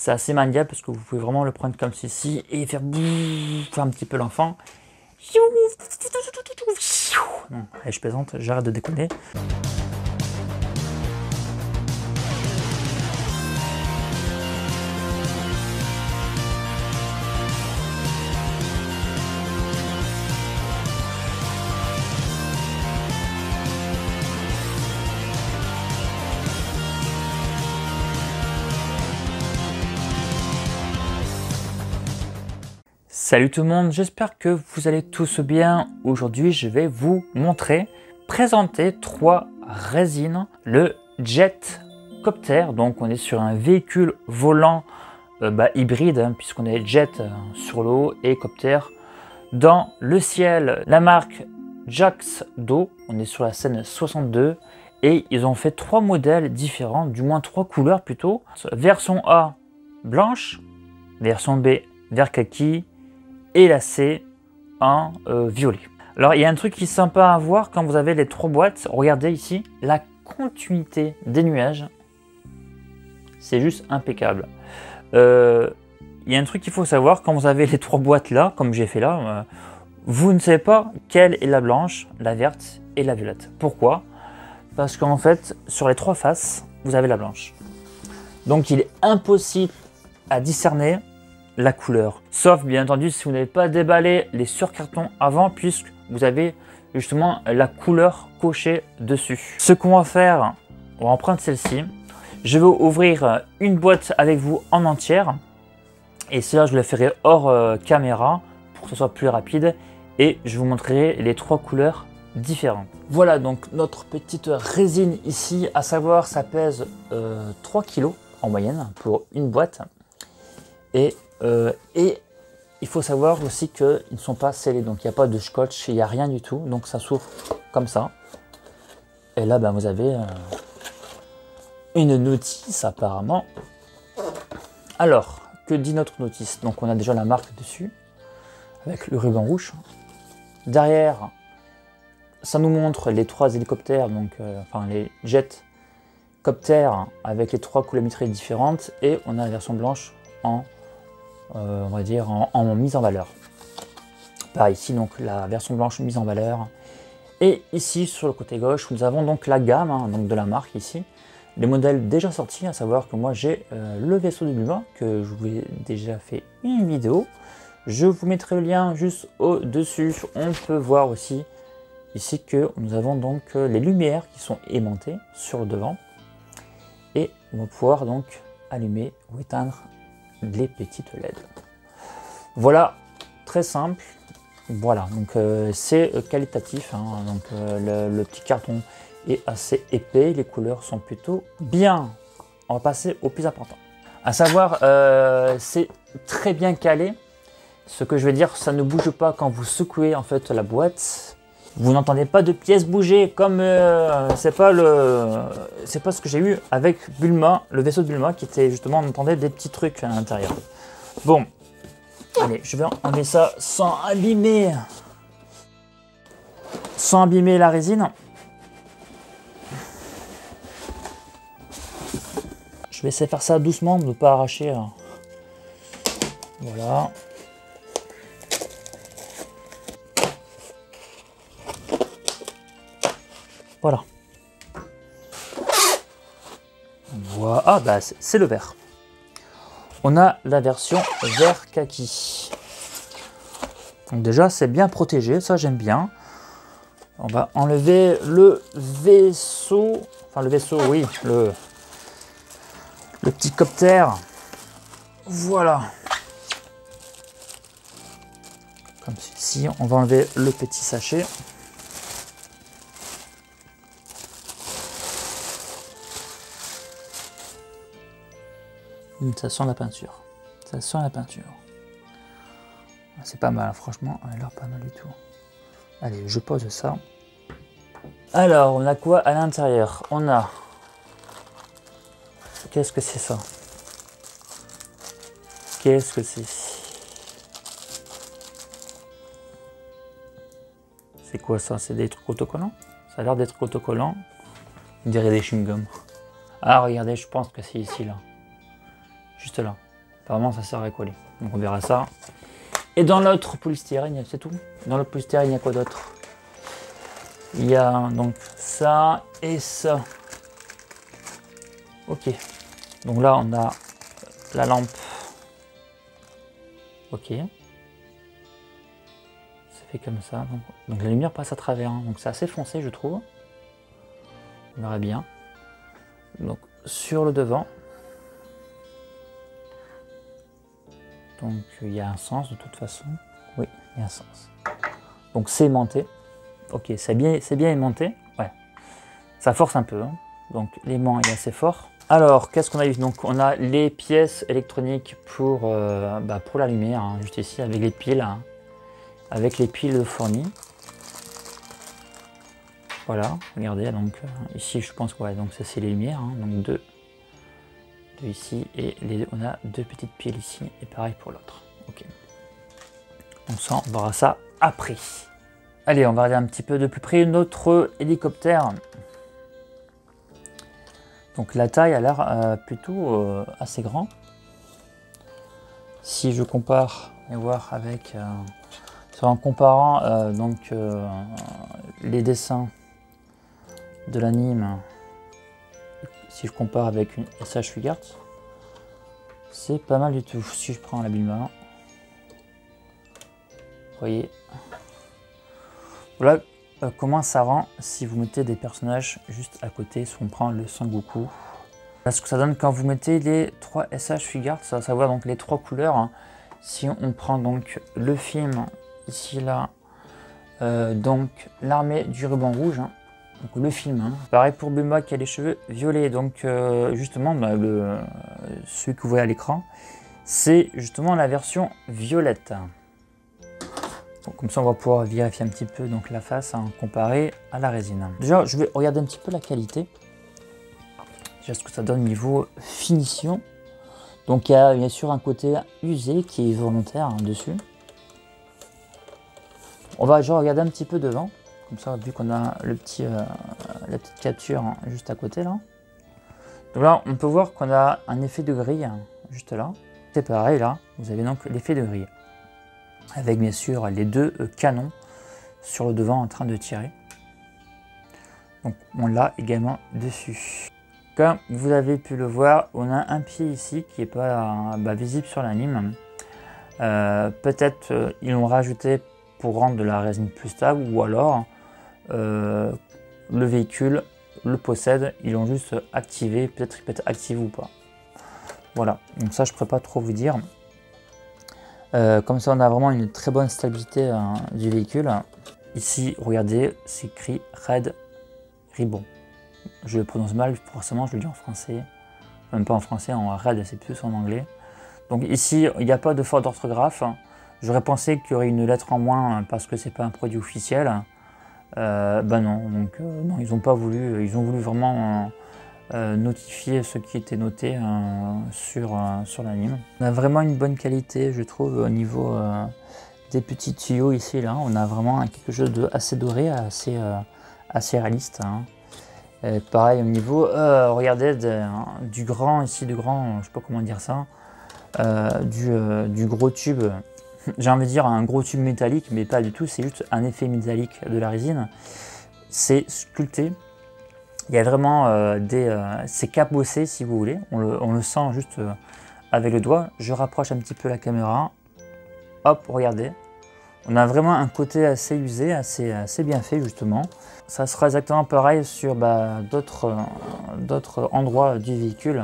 C'est assez maniable parce que vous pouvez vraiment le prendre comme ceci et faire un petit peu l'enfant. Non, allez, je plaisante, j'arrête de déconner. Salut tout le monde, j'espère que vous allez tous bien. Aujourd'hui, je vais vous présenter 3 résines. Le Jetcopter, donc on est sur un véhicule volant hybride, hein, puisqu'on est jet sur l'eau et copter dans le ciel. La marque Jaxdo, on est sur la scène 62 et ils ont fait 3 modèles différents, du moins 3 couleurs plutôt. Version A blanche, version B vert kaki et la C en violet. Alors il y a un truc qui est sympa à voir quand vous avez les 3 boîtes. Regardez ici la continuité des nuages, c'est juste impeccable. Il y a un truc qu'il faut savoir quand vous avez les 3 boîtes là, comme j'ai fait là, vous ne savez pas quelle est la blanche, la verte et la violette. Pourquoi? Parce qu'en fait sur les 3 faces vous avez la blanche, donc il est impossible à discerner la couleur, sauf bien entendu si vous n'avez pas déballé les surcartons avant, puisque vous avez justement la couleur cochée dessus. Ce qu'on va faire, on va en prendre celle-ci, je vais ouvrir une boîte avec vous en entière et cela je le ferai hors caméra pour que ce soit plus rapide et je vous montrerai les 3 couleurs différentes. Voilà donc notre petite résine ici, à savoir ça pèse 3 kg en moyenne pour une boîte. Et il faut savoir aussi qu'ils ne sont pas scellés, donc il n'y a pas de scotch, il n'y a rien du tout, donc ça s'ouvre comme ça. Et là vous avez une notice apparemment. Alors, que dit notre notice? Donc on a déjà la marque dessus, avec le ruban rouge. Derrière, ça nous montre les 3 hélicoptères, donc enfin les Jetcopter avec les 3 coulomètres différentes, et on a la version blanche en on va dire en mise en valeur. Par ici donc la version blanche mise en valeur. Et ici sur le côté gauche nous avons donc la gamme donc de la marque ici, les modèles déjà sortis, à savoir que moi j'ai le vaisseau de Bulma que je vous ai déjà fait une vidéo. Je vous mettrai le lien juste au dessus. On peut voir aussi ici que nous avons donc les lumières qui sont aimantées sur le devant et on va pouvoir donc allumer ou éteindre les petites LED. Voilà, très simple. Voilà, donc c'est qualitatif, hein, donc le petit carton est assez épais, les couleurs sont plutôt bien. On va passer au plus important. À savoir, c'est très bien calé. Ce que je veux dire, ça ne bouge pas quand vous secouez en fait la boîte. Vous n'entendez pas de pièces bouger comme c'est pas ce que j'ai eu avec Bulma, le vaisseau de Bulma, qui était justement, on entendait des petits trucs à l'intérieur. Bon, allez, je vais enlever ça sans abîmer la résine. Je vais essayer de faire ça doucement, de ne pas arracher. Voilà. Voilà. Voilà. Ah bah c'est le vert. On a la version vert kaki. Donc déjà c'est bien protégé, ça j'aime bien. On va enlever le vaisseau. Enfin le vaisseau, oui, le petit copter. Voilà. Comme ceci, on va enlever le petit sachet. Ça sent la peinture. Ça sent la peinture. C'est pas mal, franchement, elle a l'air pas mal du tout. Allez, je pose ça. Alors, on a quoi à l'intérieur? On a... Qu'est-ce que c'est ça? Qu'est-ce que c'est? C'est quoi ça? C'est des trucs autocollants? Ça a l'air d'être autocollant. On dirait des chewing-gums. Ah, regardez, je pense que c'est ici, là. Juste là. Apparemment ça sert à coller. Donc on verra ça. Et dans l'autre polystyrène, c'est tout. Dans l'autre polystyrène, il y a quoi d'autre? Il y a donc ça et ça. Ok. Donc là on a la lampe. Ok. Ça fait comme ça. Donc la lumière passe à travers. Hein. Donc c'est assez foncé je trouve. On verra bien. Donc sur le devant. Donc il y a un sens de toute façon. Oui, il y a un sens. Donc c'est aimanté. Ok, c'est bien aimanté. Ouais. Ça force un peu. Hein. Donc l'aimant est assez fort. Alors, qu'est-ce qu'on a eu? Donc on a les pièces électroniques pour la lumière, hein, juste ici, avec les piles. Hein, avec les piles fournies. Voilà, regardez, donc ici je pense que ouais, donc ça c'est les lumières, hein, donc deux ici et on a deux petites piles ici et pareil pour l'autre. Ok. Donc ça, on verra ça après. Allez, on va regarder un petit peu de plus près notre hélicoptère. Donc la taille a l'air plutôt assez grand. Si je compare et voir avec en comparant les dessins de l'anime, si je compare avec une SH Figuarts, c'est pas mal du tout. Si je prends la Bulma, vous voyez, voilà comment ça rend si vous mettez des personnages juste à côté, si on prend le Sangoku. Là, ce que ça donne quand vous mettez les 3 SH Figuarts, à savoir donc les 3 couleurs. Hein. Si on prend donc le film ici là, donc l'armée du ruban rouge. Hein. Donc le film, hein. Pareil pour Bulma qui a les cheveux violets, donc justement celui que vous voyez à l'écran, c'est justement la version violette. Donc, comme ça on va pouvoir vérifier un petit peu donc la face hein, comparée à la résine. Déjà je vais regarder un petit peu la qualité, déjà ce que ça donne niveau finition. Donc il y a bien sûr un côté usé qui est volontaire hein, dessus. On va déjà regarder un petit peu devant. Comme ça, vu qu'on a la petite capture hein, juste à côté là. Donc là, on peut voir qu'on a un effet de grille hein, juste là. C'est pareil là, vous avez donc l'effet de grille. Avec bien sûr les deux canons sur le devant en train de tirer. Donc on l'a également dessus. Comme vous avez pu le voir, on a un pied ici qui n'est pas visible sur l'anime. Peut-être ils l'ont rajouté pour rendre de la résine plus stable ou alors le véhicule le possède, ils l'ont juste activé, peut-être il peut être activé ou pas. Voilà, donc ça je ne pourrais pas trop vous dire. Comme ça on a vraiment une très bonne stabilité du véhicule. Ici, regardez, c'est écrit Red Ribbon. Je le prononce mal, forcément je le dis en français. Même pas en français, en Red c'est plus en anglais. Donc ici, il n'y a pas de faute d'orthographe. J'aurais pensé qu'il y aurait une lettre en moins parce que c'est pas un produit officiel. Non, donc non, ils n'ont pas voulu, ils ont voulu vraiment notifier ce qui était noté sur l'anime. On a vraiment une bonne qualité, je trouve, au niveau des petits tuyaux ici, là. On a vraiment quelque chose d'assez doré, assez réaliste. Hein. Pareil au niveau, regardez, du grand, ici, du grand, je sais pas comment dire ça, du gros tube. J'ai envie de dire un gros tube métallique, mais pas du tout, c'est juste un effet métallique de la résine. C'est sculpté. Il y a vraiment c'est cabossé si vous voulez. On le sent juste avec le doigt. Je rapproche un petit peu la caméra. Hop, regardez. On a vraiment un côté assez usé, assez bien fait justement. Ça sera exactement pareil sur d'autres endroits du véhicule.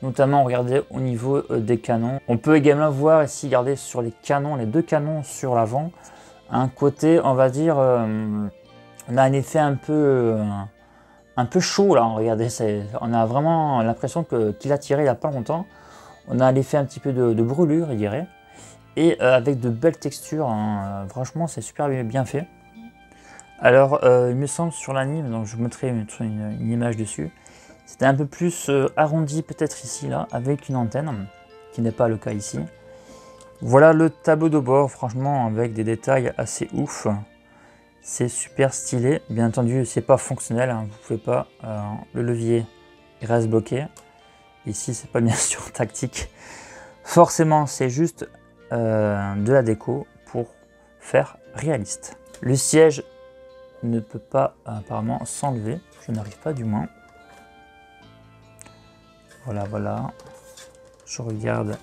Notamment, regardez au niveau des canons. On peut également voir ici, regardez sur les canons, les deux canons sur l'avant, un côté, on va dire, on a un effet un peu chaud là. Regardez, on a vraiment l'impression qu'il a tiré il n'y a pas longtemps. On a l'effet un petit peu de brûlure, je dirais, et avec de belles textures. Hein. Franchement, c'est super bien fait. Alors, il me semble sur l'anime, donc je vous mettrai une image dessus. C'était un peu plus arrondi peut-être ici, là, avec une antenne, qui n'est pas le cas ici. Voilà le tableau de bord, franchement, avec des détails assez ouf. C'est super stylé. Bien entendu, c'est pas fonctionnel, hein. Vous pouvez pas, le levier il reste bloqué. Ici, c'est pas bien sûr tactique. Forcément, c'est juste de la déco pour faire réaliste. Le siège ne peut pas apparemment s'enlever, je n'arrive pas du moins. Voilà, voilà. Je regarde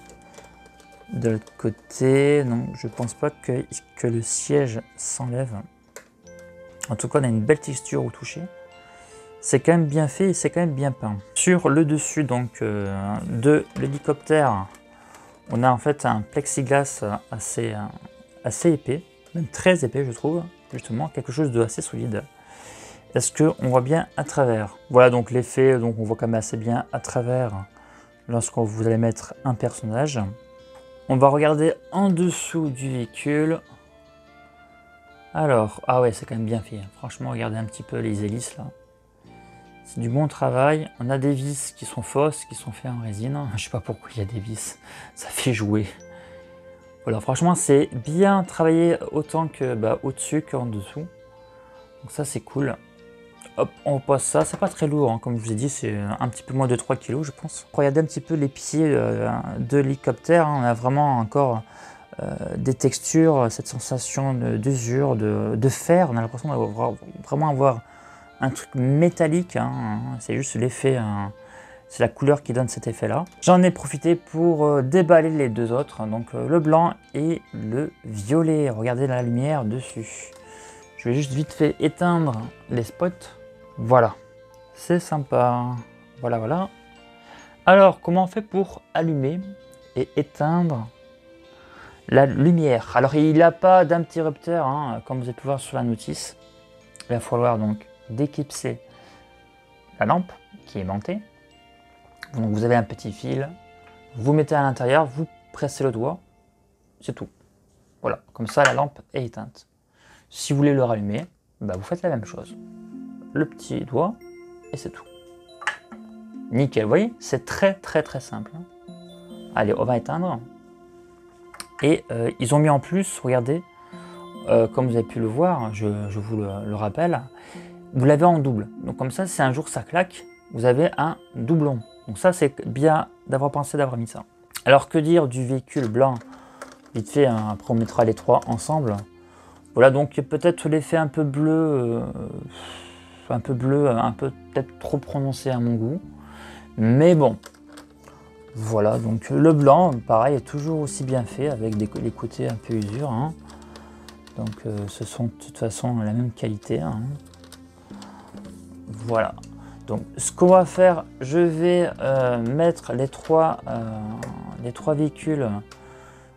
de l'autre côté. Non, je pense pas que le siège s'enlève. En tout cas, on a une belle texture au toucher. C'est quand même bien fait et c'est quand même bien peint. Sur le dessus donc de l'hélicoptère, on a en fait un plexiglas assez épais, même très épais je trouve, justement quelque chose de assez solide. Est-ce qu'on voit bien à travers? Voilà donc l'effet, donc on voit quand même assez bien à travers lorsque vous allez mettre un personnage. On va regarder en dessous du véhicule. Alors, ah ouais, c'est quand même bien fait. Franchement, regardez un petit peu les hélices là. C'est du bon travail. On a des vis qui sont fausses, qui sont faites en résine. Je sais pas pourquoi il y a des vis. Ça fait jouer. Voilà, franchement, c'est bien travaillé autant que au-dessus qu'en dessous. Donc ça, c'est cool. Hop, on pose ça. C'est pas très lourd, hein. Comme je vous ai dit, c'est un petit peu moins de 3 kg, je pense. Regardez un petit peu les pieds de l'hélicoptère. On a vraiment encore des textures, cette sensation d'usure, de fer. On a l'impression d'avoir vraiment avoir un truc métallique, hein. C'est juste l'effet, c'est la couleur qui donne cet effet là. J'en ai profité pour déballer les deux autres, donc le blanc et le violet. Regardez la lumière dessus. Je vais juste vite fait éteindre les spots. Voilà, c'est sympa. Voilà, voilà. Alors, comment on fait pour allumer et éteindre la lumière? Alors, il n'a pas d'interrupteur, hein, comme vous avez pu voir sur la notice. Il va falloir donc d'éclipser la lampe qui est montée. Donc vous avez un petit fil, vous mettez à l'intérieur, vous pressez le doigt, c'est tout. Voilà, comme ça la lampe est éteinte. Si vous voulez le rallumer, vous faites la même chose. Le petit doigt et c'est tout. Nickel, vous voyez, c'est très simple. Allez, on va éteindre. Et ils ont mis en plus, regardez, comme vous avez pu le voir, je vous le rappelle, vous l'avez en double. Donc comme ça, si un jour ça claque, vous avez un doublon. Donc ça, c'est bien d'avoir pensé d'avoir mis ça. Alors que dire du véhicule blanc? Vite fait, hein, après on mettra les trois ensemble. Voilà, donc peut-être l'effet un peu bleu, un peu peut-être trop prononcé à mon goût. Mais bon, voilà, donc le blanc, pareil, est toujours aussi bien fait avec les côtés un peu usure, hein. Donc ce sont de toute façon la même qualité, hein. Voilà, donc ce qu'on va faire, je vais mettre les trois véhicules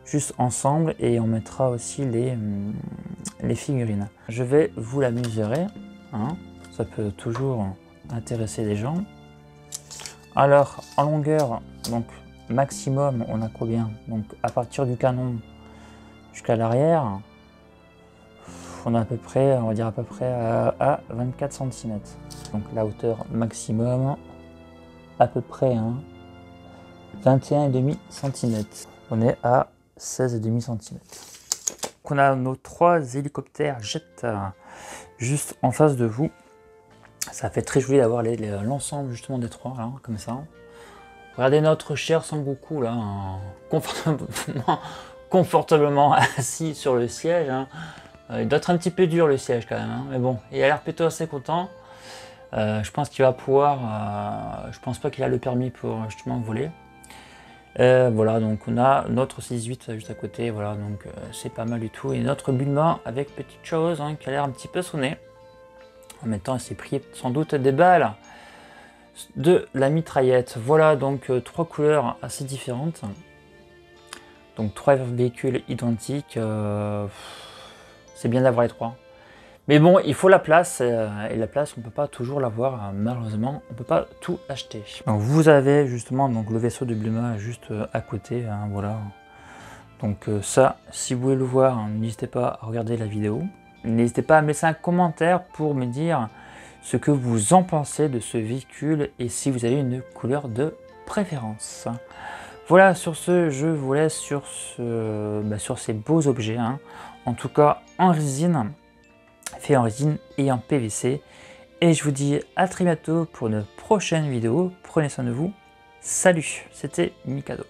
juste ensemble et on mettra aussi les figurines. Je vais vous la mesurer, hein, ça peut toujours intéresser les gens. Alors en longueur, donc maximum, on a combien? Donc à partir du canon jusqu'à l'arrière, on a à peu près, on va dire à peu près à 24 cm. Donc la hauteur maximum, à peu près, hein, 21,5 cm. On est à 16,5 cm. Donc on a nos trois hélicoptères jet juste en face de vous. Ça fait très joli d'avoir l'ensemble justement des trois là, comme ça. Regardez notre cher Sangoku là, confortablement assis sur le siège, hein. Il doit être un petit peu dur le siège quand même, hein, mais bon, il a l'air plutôt assez content. Je pense qu'il va pouvoir, je pense pas qu'il a le permis pour justement voler. Voilà, donc on a notre 6-8 juste à côté, voilà, donc c'est pas mal du tout. Et notre Bulma avec petite chose, hein, qui a l'air un petit peu sonné. En même temps, il s'est pris sans doute des balles de la mitraillette. Voilà, donc trois couleurs assez différentes. Donc trois véhicules identiques. C'est bien d'avoir les trois. Mais bon, il faut la place, et la place, on ne peut pas toujours l'avoir, malheureusement, on ne peut pas tout acheter. Donc vous avez justement donc, le vaisseau de Bulma juste à côté, hein, voilà. Donc ça, si vous voulez le voir, hein, n'hésitez pas à regarder la vidéo. N'hésitez pas à me laisser un commentaire pour me dire ce que vous en pensez de ce véhicule et si vous avez une couleur de préférence. Voilà, sur ce, je vous laisse sur ces beaux objets, hein. En tout cas en résine, fait en résine et en PVC. Et je vous dis à très bientôt pour une prochaine vidéo. Prenez soin de vous. Salut, c'était Mikado.